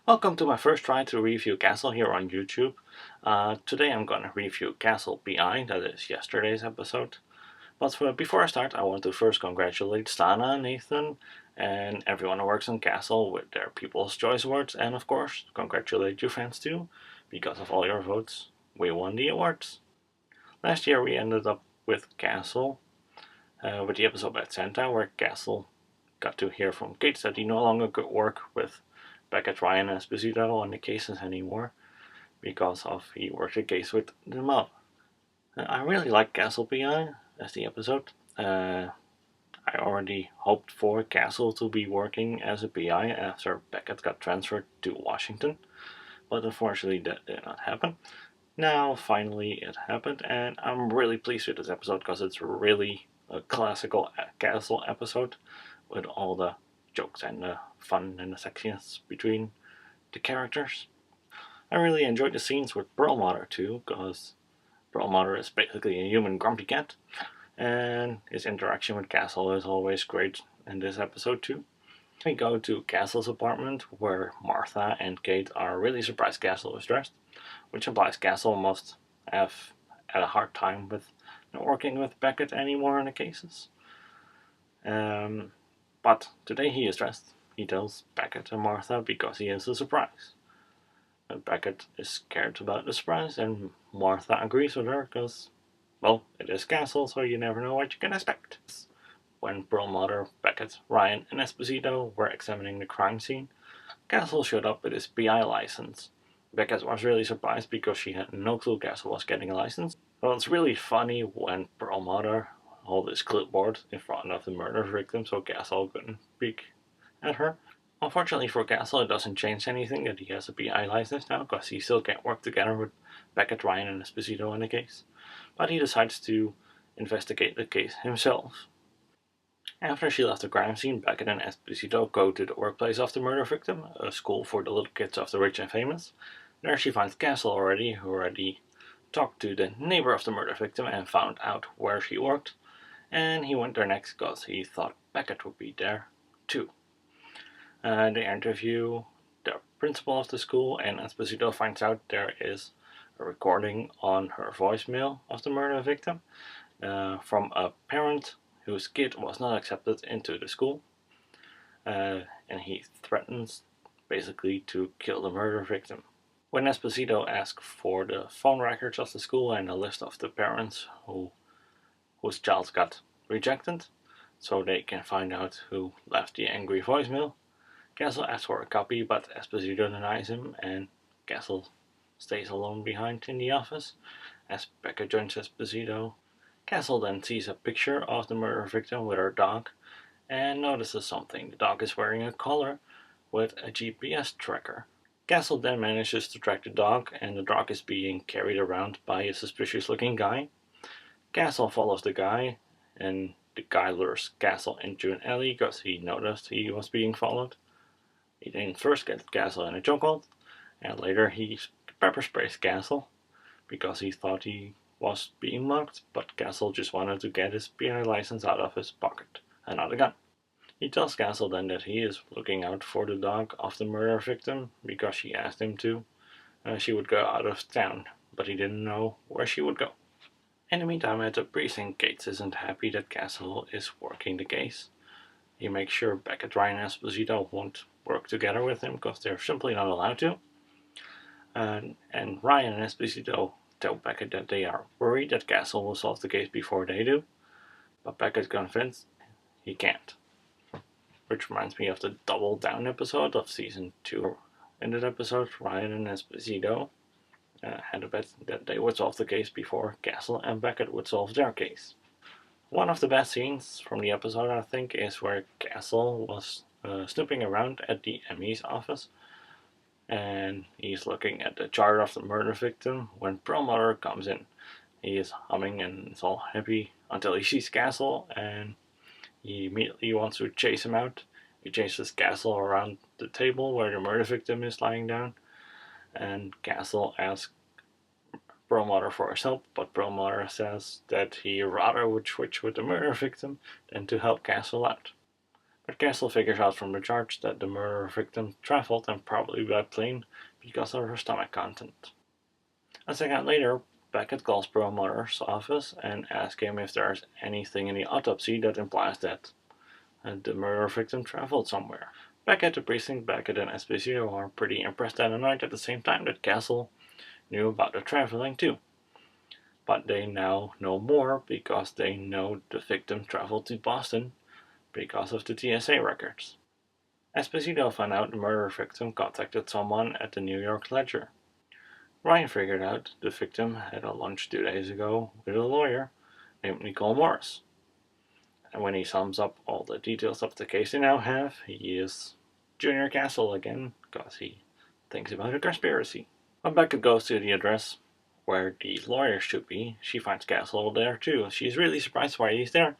Welcome to my first try to review Castle here on YouTube. Today I'm going to review Castle P.I, that is yesterday's episode. But before I start, I want to first congratulate Stana, Nathan, and everyone who works on Castle with their People's Choice Awards, and of course, congratulate you fans too. Because of all your votes, we won the awards. Last year we ended up with Castle, with the episode Bad Santa, where Castle got to hear from Kate that he no longer could work with Beckett, Ryan, and Esposito on the cases anymore because of he worked a case with the mob. I really like Castle P.I. as the episode. I already hoped for Castle to be working as a PI after Beckett got transferred to Washington, but unfortunately that did not happen. Now, finally, it happened, and I'm really pleased with this episode because it's really a classical Castle episode with all the jokes and the fun and the sexiness between the characters. I really enjoyed the scenes with Perlmutter too, because Perlmutter is basically a human grumpy cat, and his interaction with Castle is always great in this episode too. We go to Castle's apartment, where Martha and Kate are really surprised Castle is dressed, which implies Castle must have had a hard time with not working with Beckett anymore in the cases. But today he is dressed. He tells Beckett and Martha because he has a surprise. Beckett is scared about the surprise, and Martha agrees with her because, well, it is Castle, so you never know what you can expect. When Perlmutter, Beckett, Ryan, and Esposito were examining the crime scene, Castle showed up with his PI license. Beckett was really surprised because she had no clue Castle was getting a license. Well, it's really funny when Perlmutter held his clipboard in front of the murder victim so Castle couldn't peek at her. Unfortunately for Castle, it doesn't change anything that he has a PI license now, because he still can't work together with Beckett, Ryan, and Esposito in the case. But he decides to investigate the case himself. After she left the crime scene, Beckett and Esposito go to the workplace of the murder victim, a school for the little kids of the rich and famous. There she finds Castle who already talked to the neighbor of the murder victim and found out where she worked. And he went there next because he thought Beckett would be there too. They interview the principal of the school, and Esposito finds out there is a recording on her voicemail of the murder victim from a parent whose kid was not accepted into the school, and he threatens basically to kill the murder victim. When Esposito asks for the phone records of the school and a list of the parents whose child got rejected, so they can find out who left the angry voicemail, Castle asks for a copy, but Esposito denies him, and Castle stays alone behind in the office as Becca joins Esposito. Castle then sees a picture of the murder victim with her dog and notices something. The dog is wearing a collar with a GPS tracker. Castle then manages to track the dog, and the dog is being carried around by a suspicious looking guy. Castle follows the guy, and the guy lures Castle into an alley because he noticed he was being followed. He then first gets Castle in a chokehold, and later he pepper sprays Castle because he thought he was being mugged, but Castle just wanted to get his PI license out of his pocket and not a gun. He tells Castle then that he is looking out for the dog of the murder victim because she asked him to. She would go out of town, but he didn't know where she would go. In the meantime, at the precinct, Gates isn't happy that Castle is working the case. He makes sure Beckett, Ryan, and Esposito won't work together with him because they're simply not allowed to. And Ryan and Esposito tell Beckett that they are worried that Castle will solve the case before they do, but Beckett's convinced he can't. Which reminds me of the Double Down episode of season 2. In that episode, Ryan and Esposito had a bet that they would solve the case before Castle and Beckett would solve their case. One of the best scenes from the episode, I think, is where Castle was snooping around at the ME's office, and he's looking at the chart of the murder victim when Perlmutter comes in. He is humming and is all happy until he sees Castle, and he immediately wants to chase him out. He chases Castle around the table where the murder victim is lying down, and Castle asks Perlmutter for his help, but Perlmutter says that he rather would switch with the murder victim than to help Castle out. But Castle figures out from the charge that the murder victim traveled, and probably by plane, because of her stomach content. A second later, Beckett calls Perlmutter's office and asks him if there's anything in the autopsy that implies that the murder victim traveled somewhere. Back at the precinct, Beckett and Esposito are pretty impressed and annoyed at the same time that Castle knew about the traveling too. But they now know more because they know the victim traveled to Boston because of the TSA records. Esposito found out the murder victim contacted someone at the New York Ledger. Ryan figured out the victim had a lunch 2 days ago with a lawyer named Nicole Morris. And when he sums up all the details of the case they now have, he is Junior Castle again, because he thinks about a conspiracy. When Beckett goes to the address where the lawyer should be, she finds Castle there too. She's really surprised why he's there,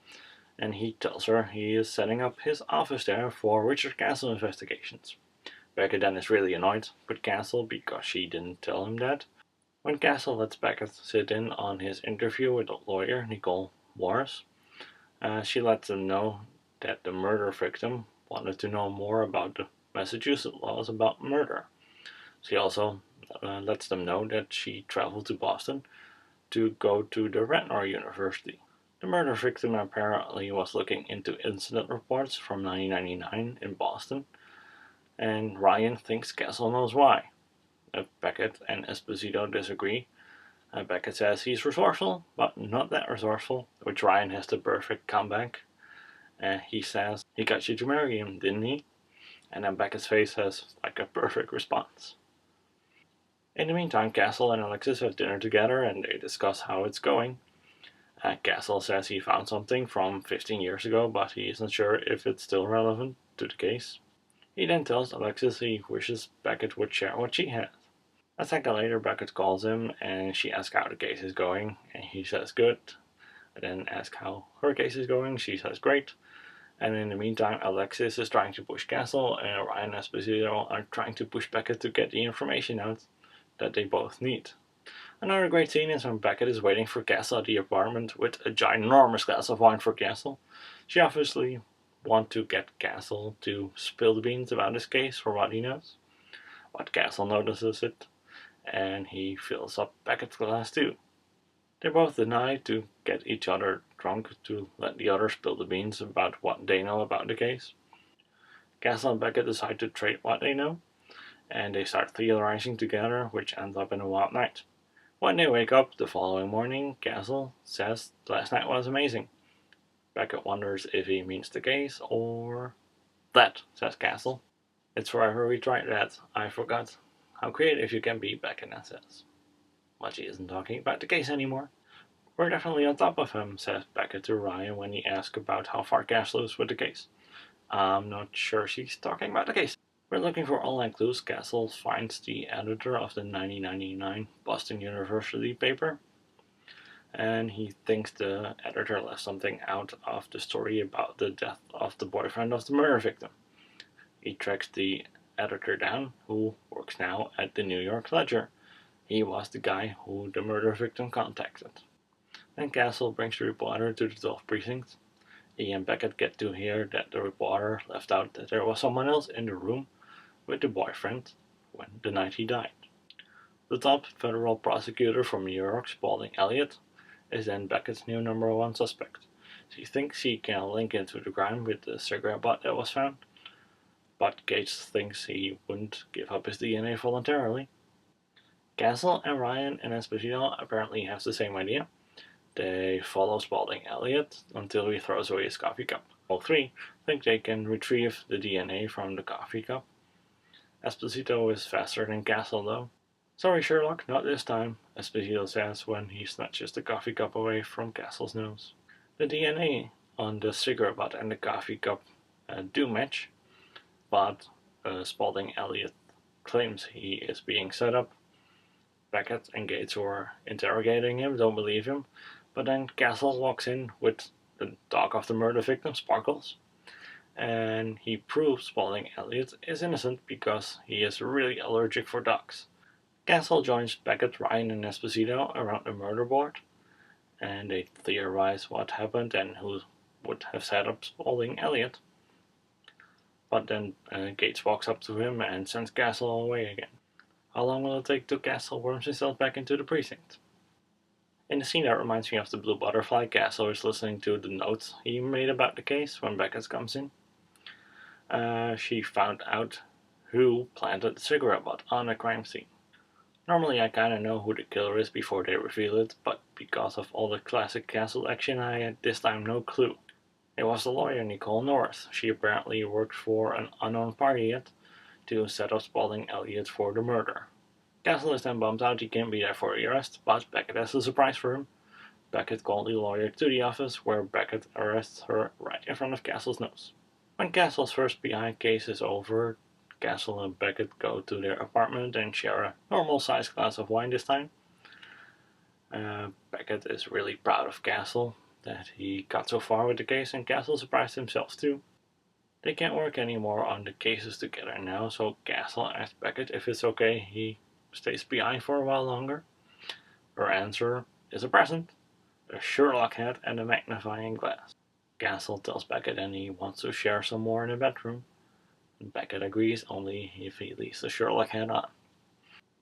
and he tells her he is setting up his office there for Richard Castle investigations. Beckett then is really annoyed with Castle because she didn't tell him that. When Castle lets Beckett sit in on his interview with the lawyer, Nicole Morris, she lets him know that the murder victim wanted to know more about the Massachusetts laws about murder. She also lets them know that she traveled to Boston to go to the Radnor University. The murder victim apparently was looking into incident reports from 1999 in Boston, and Ryan thinks Castle knows why. Beckett and Esposito disagree. Beckett says he's resourceful, but not that resourceful, which Ryan has the perfect comeback. He says, he got you to marry him, didn't he? And then Beckett's face has like a perfect response. In the meantime, Castle and Alexis have dinner together and they discuss how it's going. Castle says he found something from 15 years ago, but he isn't sure if it's still relevant to the case. He then tells Alexis he wishes Beckett would share what she has. A second later, Beckett calls him and she asks how the case is going, and he says good. And then asks how her case is going, she says great. And in the meantime, Alexis is trying to push Castle, and Ryan and Esposito are trying to push Beckett to get the information out that they both need. Another great scene is when Beckett is waiting for Castle at the apartment with a ginormous glass of wine for Castle. She obviously wants to get Castle to spill the beans about his case for what he knows. But Castle notices it, and he fills up Beckett's glass too. They both deny to get each other drunk to let the other spill the beans about what they know about the case. Castle and Beckett decide to trade what they know, and they start theorizing together, which ends up in a wild night. When they wake up the following morning, Castle says last night was amazing. Beckett wonders if he means the case or that, says Castle. It's forever we tried that. I forgot how creative you can be, Beckett says. But she isn't talking about the case anymore. We're definitely on top of him, says Beckett to Ryan when he asks about how far Castle is with the case. I'm not sure she's talking about the case. We're looking for online clues. Castle finds the editor of the 1999 Boston University paper, and he thinks the editor left something out of the story about the death of the boyfriend of the murder victim. He tracks the editor down, who works now at the New York Ledger. He was the guy who the murder victim contacted. Then Castle brings the reporter to the 12th precinct. He and Beckett get to hear that the reporter left out that there was someone else in the room with the boyfriend when the night he died. The top federal prosecutor from New York, Spalding Elliott, is then Beckett's new number one suspect. She thinks she can link into the crime with the cigarette butt that was found, but Gates thinks he wouldn't give up his DNA voluntarily. Castle and Ryan and Esposito apparently have the same idea. They follow Spalding Elliott until he throws away his coffee cup. All three think they can retrieve the DNA from the coffee cup. Esposito is faster than Castle though. Sorry Sherlock, not this time, Esposito says when he snatches the coffee cup away from Castle's nose. The DNA on the cigarette butt and the coffee cup do match, but Spalding Elliott claims he is being set up. Beckett and Gates, who are interrogating him, don't believe him, but then Castle walks in with the dog of the murder victim, Sparkles, and he proves Spalding Elliott is innocent because he is really allergic for dogs. Castle joins Beckett, Ryan, and Esposito around the murder board, and they theorize what happened and who would have set up Spalding Elliott. but then Gates walks up to him and sends Castle away again. How long will it take till Castle worms himself back into the precinct? In the scene that reminds me of the Blue Butterfly, Castle is listening to the notes he made about the case when Beckett comes in. She found out who planted the cigarette butt on the crime scene. Normally I kinda know who the killer is before they reveal it, but because of all the classic Castle action I had this time no clue. It was the lawyer Nicole North. She apparently worked for an unknown party yet to set up Spalding Elliott for the murder. Castle is then bummed out he can't be there for the arrest, but Beckett has a surprise for him. Beckett called the lawyer to the office, where Beckett arrests her right in front of Castle's nose. When Castle's first P.I. case is over, Castle and Beckett go to their apartment and share a normal-sized glass of wine this time. Beckett is really proud of Castle, that he got so far with the case, and Castle surprised himself too. They can't work anymore on the cases together now, so Castle asks Beckett if it's okay he stays P.I. for a while longer. Her answer is a present, a Sherlock hat and a magnifying glass. Castle tells Beckett and he wants to share some more in the bedroom. Beckett agrees only if he leaves the Sherlock hat on.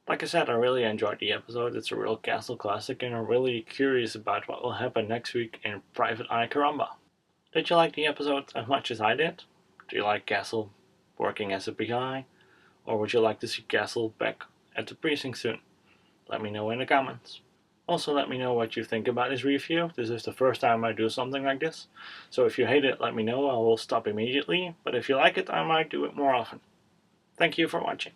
Like I said, I really enjoyed the episode. It's a real Castle classic and I'm really curious about what will happen next week in Private Eye Caramba. Did you like the episode as much as I did? Do you like Castle working as a P.I? Or would you like to see Castle back at the precinct soon? Let me know in the comments. Also, let me know what you think about this review. This is the first time I do something like this, so if you hate it, let me know. I will stop immediately, but if you like it, I might do it more often. Thank you for watching.